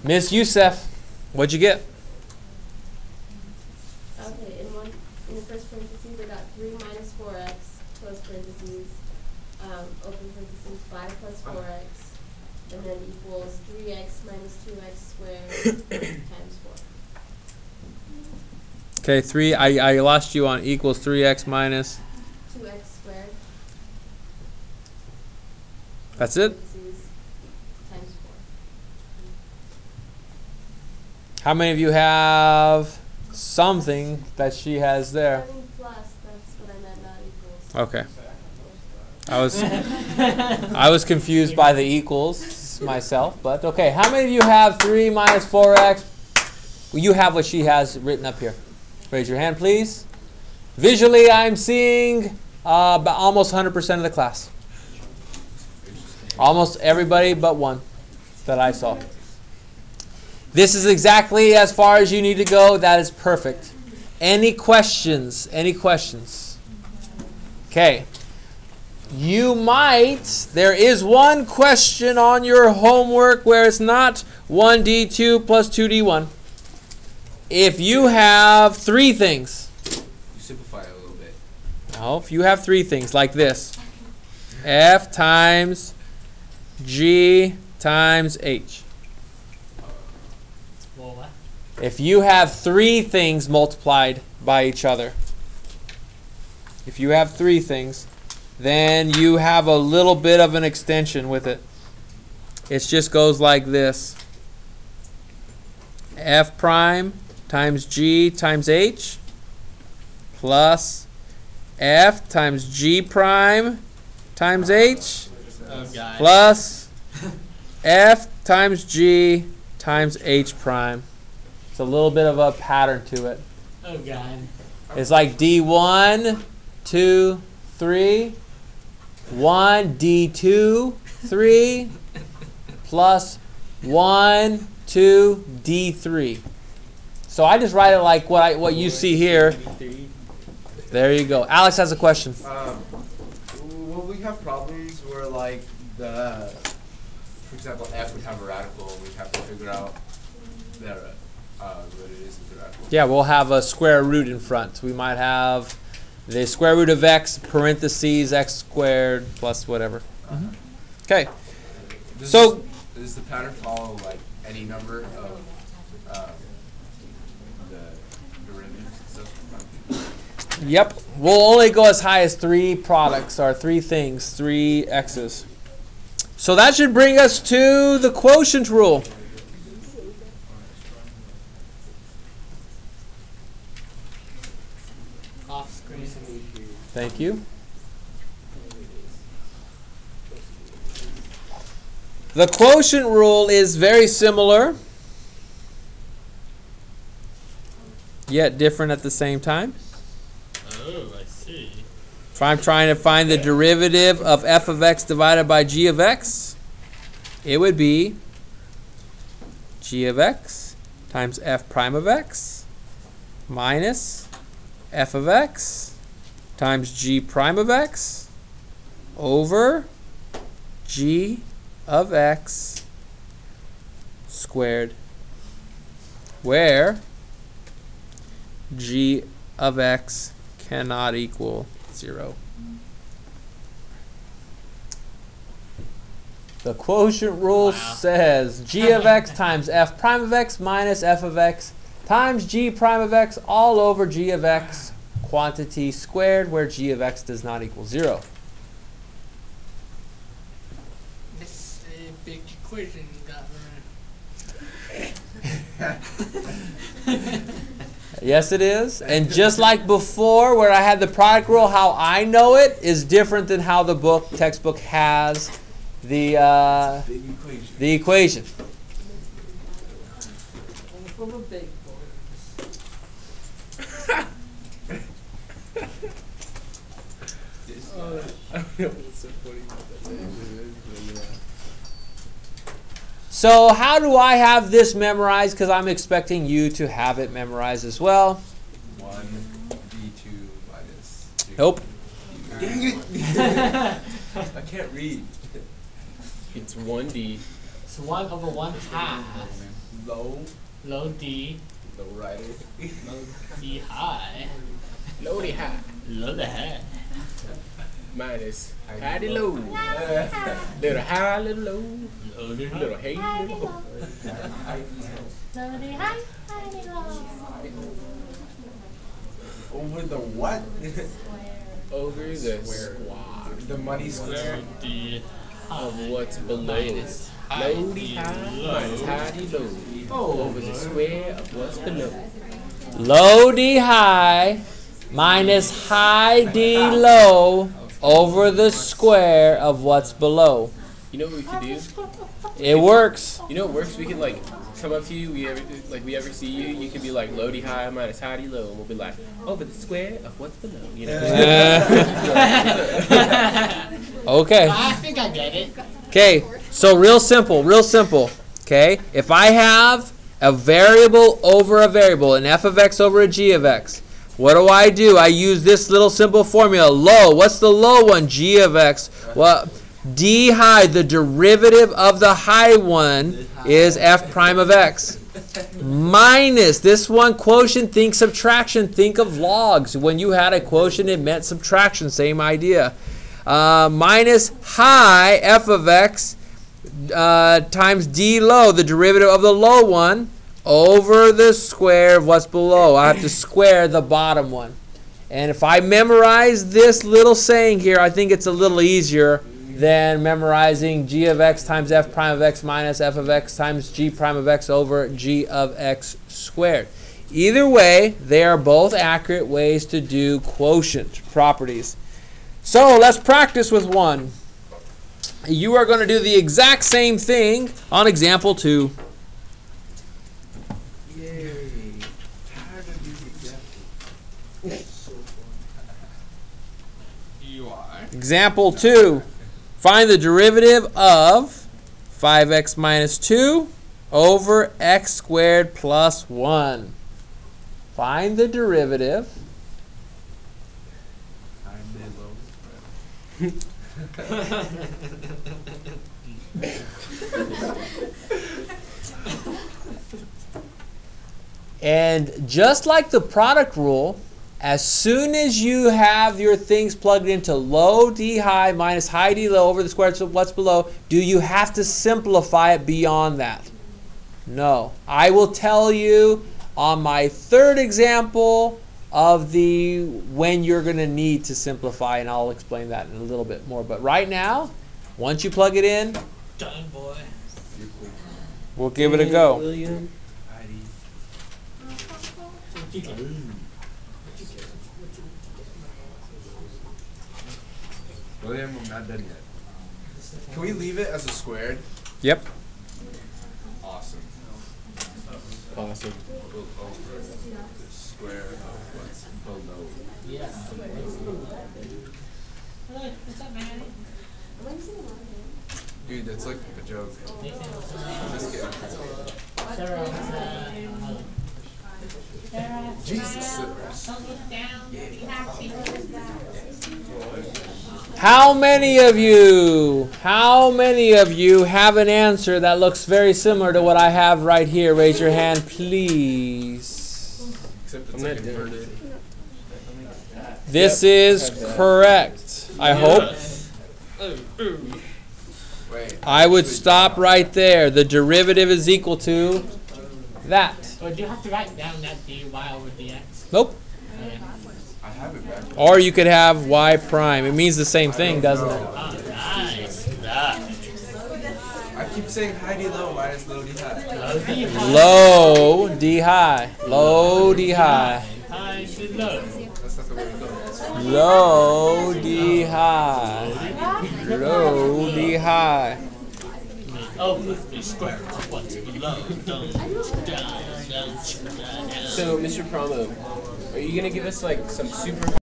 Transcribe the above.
Miss Youssef, what'd you get? Okay, in the first parentheses, I got 3 minus 4x, close parentheses, open parentheses, 5 plus 4x, and then equals 3x minus 2x squared times 4. Okay, 3. I lost you on equals 3x minus 2x squared. That's it? Times 4. How many of you have something that she has there? Plus, that's what I meant, not equals. Okay. I was confused by the equals myself, but okay. How many of you have 3 minus 4x? Well, you have what she has written up here. Raise your hand, please. Visually, I'm seeing almost 100% of the class. Almost everybody but one that I saw. This is exactly as far as you need to go. That is perfect. Any questions? Any questions? Okay. There is one question on your homework where it's not 1d2 plus 2d1. If you have 3 things. You simplify it a little bit. No, if you have 3 things like this. F times G times H. Well, what? If you have 3 things multiplied by each other. If you have 3 things, then you have a little bit of an extension with it. It just goes like this. F prime times G times H plus F times G prime times H plus F times G times H prime. It's a little bit of a pattern to it. Oh, God. It's like D1, 2, 3, 1, D2, 3, plus 1, 2, D3. So I just write it like what you see here. There you go. Alex has a question. Will we have problems where, like, for example, f would have a radical, and we'd have to figure out what it is as a radical? Yeah, we'll have a square root in front. We might have the square root of x, parentheses, x squared plus whatever. Okay. Does the pattern follow, like, any number of the derivatives and stuff? Yep. We'll only go as high as 3 products, or 3 things, 3 x's. So that should bring us to the quotient rule. Off screen. Thank you. The quotient rule is very similar, yet different at the same time. Oh, I see. If I'm trying to find the derivative of f of x divided by g of x, it would be g of x times f prime of x minus f of x times g prime of x over g of x squared, where g of x cannot equal 0. The quotient rule says g of x times f prime of x minus f of x times g prime of x all over g of x quantity squared, where g of x does not equal 0. This big equation you got Yes, it is. And just like before, where I had the product rule, how I know it is different than how the textbook has the equation. So how do I have this memorized? Because I'm expecting you to have it memorized as well. 1d2 minus 2. Nope. Dang it! I can't read. It's 1d. It's 1 over 1 half. low, Low D. low rider. Low D high. Low D high. Low the high. Minus high D low. Little high, little low. Low D high. Little hey, little low. Over the what? Over the squad. The money square. Low D Of what's below. minus high Low D D high. low. Minus high D low. Over the square of what's below. Low D high minus high D low over the square of what's below. You know what we could do? It works. You know what works? We could like come up to you. We ever see you. You could be like low D high minus high D low, and we'll be like over the square of what's below. You know. Okay. I think I get it. Okay, so real simple, okay? If I have a variable over a variable, an f of x over a g of x, what do? I use this little simple formula, low. What's the low one? G of x. Well, d high, the derivative of the high one is f prime of x. Minus, this one quotient, think subtraction, think of logs. When you had a quotient, it meant subtraction, same idea. Minus high f of x times d low, the derivative of the low one, over the square of what's below. I have to square the bottom one. And if I memorize this little saying here, I think it's a little easier than memorizing g of x times f prime of x minus f of x times g prime of x over g of x squared. Either way, they are both accurate ways to do quotient properties. So let's practice with one. You are going to do the exact same thing on example 2. Yay. Tired of these examples. So fun. You are. Example 2. Find the derivative of 5x minus 2 over x squared plus 1. Find the derivative. And just like the product rule, as soon as you have your things plugged into low d high minus high d low over the square of what's below, do you have to simplify it beyond that? No. I will tell you on my third example of the when you're going to need to simplify, and I'll explain that in a little bit more. But right now, once you plug it in, Done, boy. we'll give it a go. William. William, I'm not done yet. Can we leave it as a squared? Yep. Awesome. Awesome. We'll over the square of what's below. Yeah. What's up, man? Dude, that's like a joke. Just kidding. Jesus, slippers. How many of you have an answer that looks very similar to what I have right here? Raise your hand, please. Except it's I'm like not doing inverted. This is correct. I hope. Wait. I would stop right there. The derivative is equal to that. Or do you have to write down that dy over dx? Nope. I have it back. Or you could have y prime. It means the same thing, doesn't it? Oh, nice. I keep saying high D low minus low D high. Low d high. Low d high. Low d high. High to low. That's not the way it goes. Low d high. Low d high. Over the square of what's below. So, Mr. Promo, are you gonna give us like some super